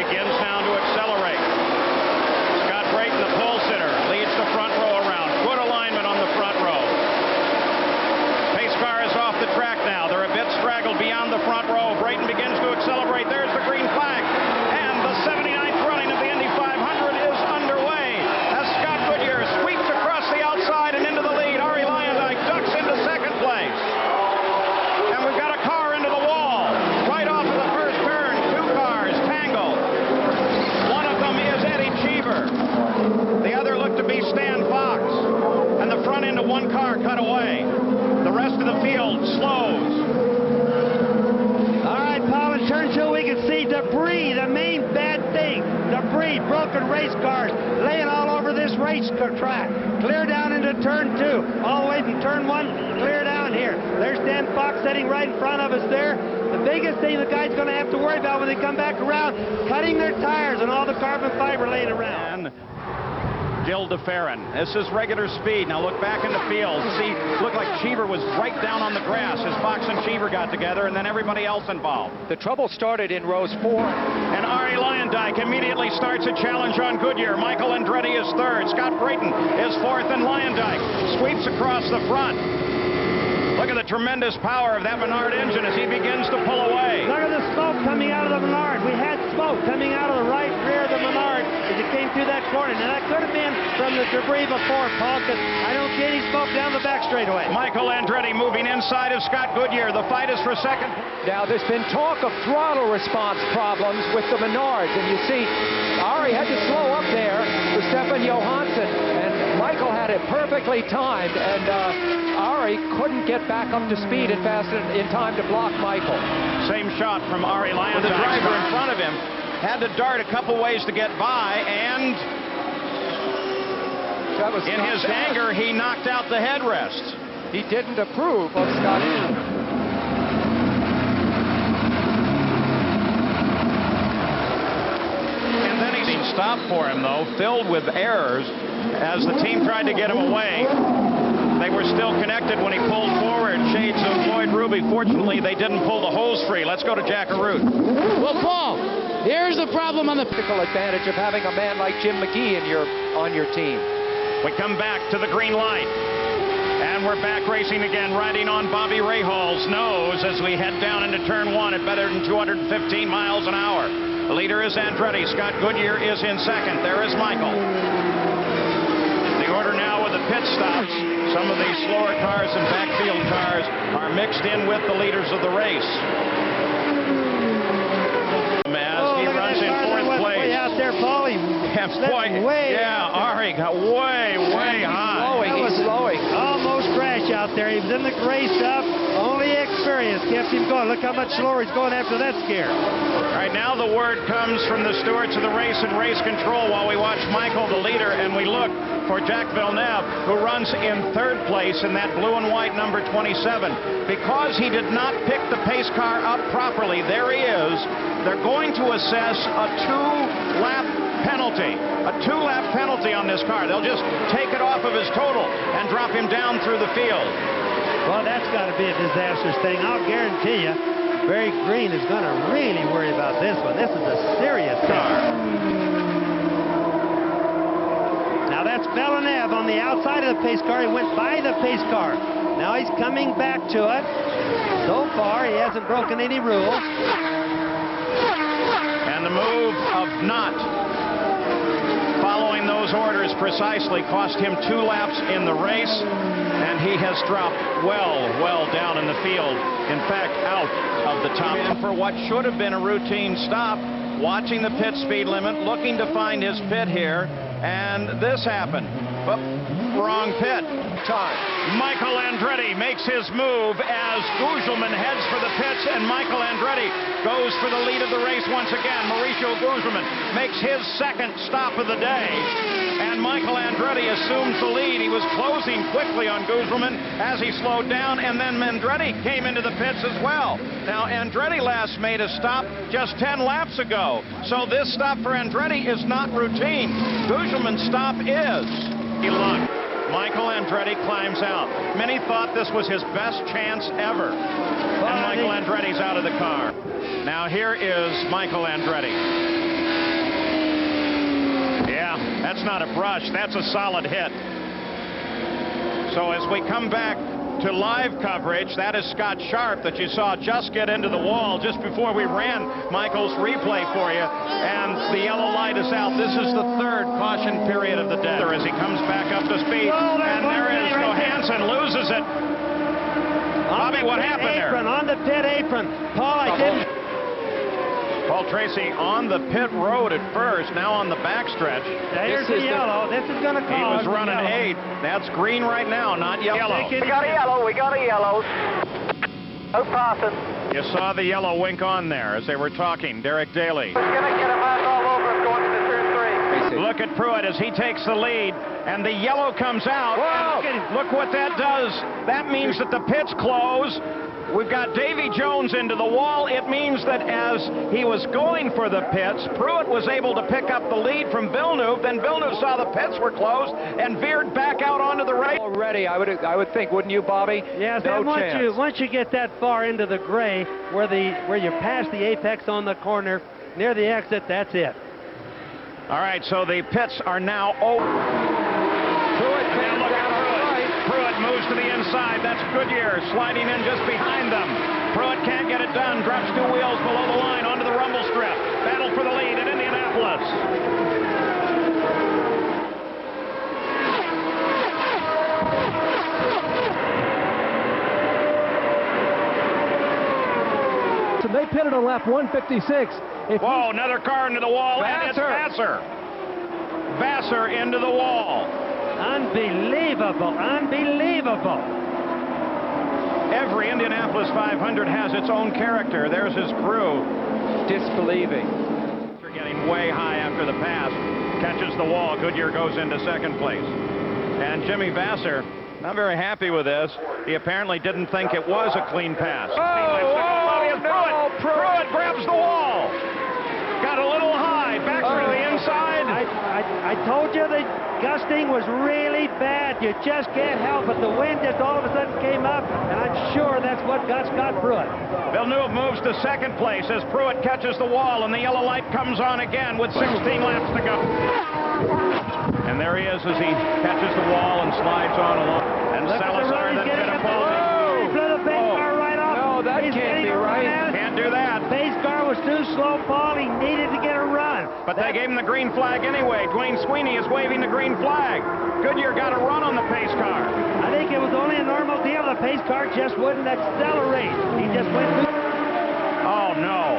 begins now to accelerate. Scott Brayton, the pole sitter, leads the front row around. Good alignment on the front row. Pace car is off the track now. They're a bit straggled beyond the front row. Brayton begins to accelerate. There's the green flag. And the 79th running of the Indy 500 is underway as Scott Goodyear sweeps across the outside and into the lead. Arie Luyendyk ducks into second place. And we've got a car into the wall right off of the first turn. Two cars tangled. One of them is Eddie Cheever. The other looked to be Stan Fox. And the front end of one car cut away. The rest of the field slows. All right, Paul, in turn two, we can see debris, the main bad thing. Debris, broken race cars, laying all over this race track. Clear down into turn two, all the way from turn one, clear down here. There's Stan Fox sitting right in front of us there. The biggest thing the guy's going to have to worry about when they come back around, cutting their tires and all the carbon fiber laying around. And Gil DeFerrin. This is regular speed. Now look back in the field. See, looked like Cheever was right down on the grass as Fox and Cheever got together, and then everybody else involved. The trouble started in rows 4. And Arie Luyendyk immediately starts a challenge on Goodyear. Michael Andretti is third. Scott Brayton is fourth, and Luyendyk sweeps across the front. Look at the tremendous power of that Menard engine as he begins to pull away. Look at the smoke coming out of the Menard. We had smoke coming out of the right rear of the Menard as it came through that corner. Now, that could have been from the debris before, Paul, because I don't see any smoke down the back straightaway. Michael Andretti moving inside of Scott Goodyear. The fight is for second. Now, there's been talk of throttle response problems with the Menards, and you see, Arie had to slow up there with Stefan Johansson, and Michael had it perfectly timed, and Arie couldn't get back up to speed and fast in time to block Michael. Same shot from Arie Luyendyk. The driver in front of him had to dart a couple ways to get by, and that was in his anger, he knocked out the headrest. He didn't approve of Scott. And then he stopped for him, though, filled with errors as the team tried to get him away. They were still connected when he pulled forward. Shades of Floyd Ruby. Fortunately, they didn't pull the hose free. Let's go to Jack Arute. Well, Paul, here's the problem on the physical advantage of having a man like Jim McGee on your team. We come back to the green light. And we're back racing again, riding on Bobby Rahall's nose as we head down into turn one at better than 215 miles an hour. The leader is Andretti. Scott Goodyear is in second. There is Michael. The order now with the pit stops. Some of these slower cars and backfield cars are mixed in with the leaders of the race. As he runs in fourth place. Way out there, Paul. Arie got way high. He was slowing. Almost crashed out there. He was in the gray stuff. Only experience kept him going. Look how much slower he's going after that scare. All right, now the word comes from the stewards of the race and race control while we watch Michael, the leader, and we look for Jacques Villeneuve, who runs in third place in that blue and white number 27. Because he did not pick the pace car up properly, there he is. They're going to assess a two-lap penalty. A two-lap penalty on this car. They'll just take it off of his total and drop him down through the field. Well, that's got to be a disastrous thing. I'll guarantee you, Barry Green is going to really worry about this one. This is a serious car. Now, that's Villeneuve on the outside of the pace car. He went by the pace car. Now he's coming back to it. So far, he hasn't broken any rules. And the move of not following those orders precisely cost him 2 laps in the race, and he has dropped well down in the field. In fact, out of the top. And for what should have been a routine stop, watching the pit speed limit, looking to find his pit here, and this happened. But wrong pit. Time. Michael Andretti makes his move as Gugelmin heads for the pits, and Michael Andretti goes for the lead of the race once again. Mauricio Gugelmin makes his second stop of the day, and Michael Andretti assumes the lead. He was closing quickly on Gugelmin as he slowed down, and then Andretti came into the pits as well. Now, Andretti last made a stop just 10 laps ago, so this stop for Andretti is not routine. Gugelmin's stop is. Michael Andretti climbs out. Many thought this was his best chance ever. And Michael Andretti's out of the car. Now here is Michael Andretti. That's not a brush. That's a solid hit. So as we come back to live coverage, that is Scott Sharp that you saw just get into the wall just before we ran Michael's replay for you. And the yellow light is out. This is the third caution period of the day. As he comes back up to speed. And there is Johansson loses it. Bobby, what happened there? On the pit apron. Paul, I didn't. Paul Tracy on the pit road at first, now on the backstretch. There's the yellow. This is going to cause. He was running 8. That's green right now, not yellow. We got a yellow. We got a yellow. No passing. You saw the yellow wink on there as they were talking. Derek Daly. He's going to get a man all over him going into turn 3. Look at Pruitt as he takes the lead, and the yellow comes out. Look what that does. That means that the pits close. We've got Davy Jones into the wall. It means that as he was going for the pits, Pruitt was able to pick up the lead from Villeneuve. Then Villeneuve saw the pits were closed and veered back out onto the right. Already, I would think, wouldn't you, Bobby? Yes, no and once you get that far into the gray, where you pass the apex on the corner near the exit, that's it. All right, so the pits are now open. Pruitt came down on the right. Pruitt moves to the inside. That's Goodyear sliding in just behind them. Pruitt can't get it done. Drops 2 wheels below the line onto the rumble strip. Battle for the lead in Indianapolis. So they pitted on lap 156. Whoa, another car into the wall, and it's Vassar. Vassar into the wall. Unbelievable, unbelievable. Every Indianapolis 500 has its own character. There's his crew. Disbelieving. They're getting way high after the pass. Catches the wall. Goodyear goes into second place. And Jimmy Vassar, not very happy with this. He apparently didn't think it was a clean pass. Pruitt grabs the wall. Got a little high. Back to the inside. I told you the gusting was really bad. You just can't help it. The wind just all of a sudden came up, and I'm sure that's what got Scott Pruitt. Villeneuve moves to second place as Pruitt catches the wall, and the yellow light comes on again with 16 laps to go. And there he is as he catches the wall and slides on along. And Salazar then Fittipaldi. He blew the pace car right off. No, that can't be right. Can't do that. Pace car was too slow, Paul. He needed to get a run. But they gave him the green flag anyway. Dwayne Sweeney is waving the green flag. Goodyear got a run on the pace car. I think it was only a normal deal. The pace car just wouldn't accelerate. He just went through. Oh, no.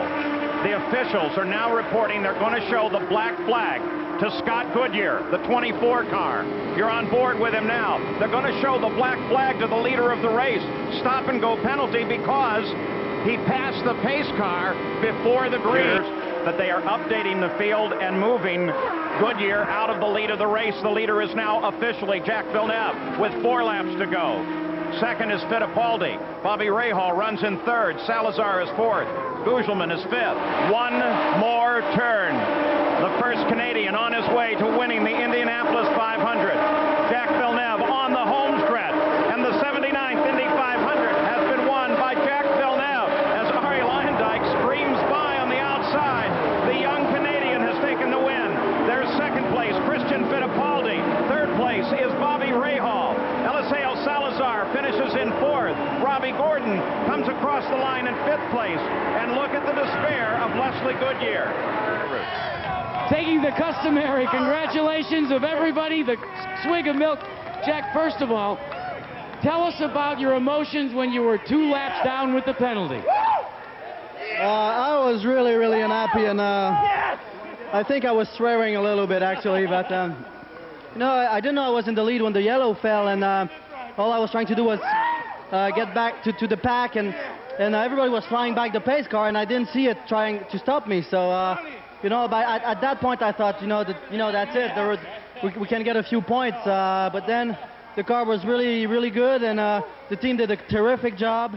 The officials are now reporting they're going to show the black flag to Scott Goodyear, the 24 car. You're on board with him now. They're going to show the black flag to the leader of the race. Stop and go penalty because he passed the pace car before the green. That they are updating the field and moving Goodyear out of the lead of the race. The leader is now officially Jacques Villeneuve with 4 laps to go. Second is Fittipaldi. Bobby Rahal runs in third. Salazar is fourth. Gugelmin is fifth. One more turn. The first Canadian on his way to winning the Indianapolis 500. Jacques Villeneuve on the home stretch. And the 79th Indy 500 has been won by Jacques Villeneuve as Arie Luyendyk screams by on the outside. The young Canadian has taken the win. There's second place, Christian Fittipaldi. Third place is Bobby Rahal. Eliseo Salazar finishes in fourth. Robbie Gordon comes across the line in fifth place. And look at the despair of Leslie Goodyear. Taking the customary congratulations of everybody, the swig of milk. Jack, first of all, tell us about your emotions when you were 2 laps down with the penalty. I was really, really unhappy, and I think I was swearing a little bit, actually, but you know, I didn't know I was in the lead when the yellow fell, and all I was trying to do was get back to the pack, and everybody was flying back the pace car, and I didn't see it trying to stop me. So, you know, at that point, I thought, that's it. We can get a few points, but then the car was really, really good, and the team did a terrific job.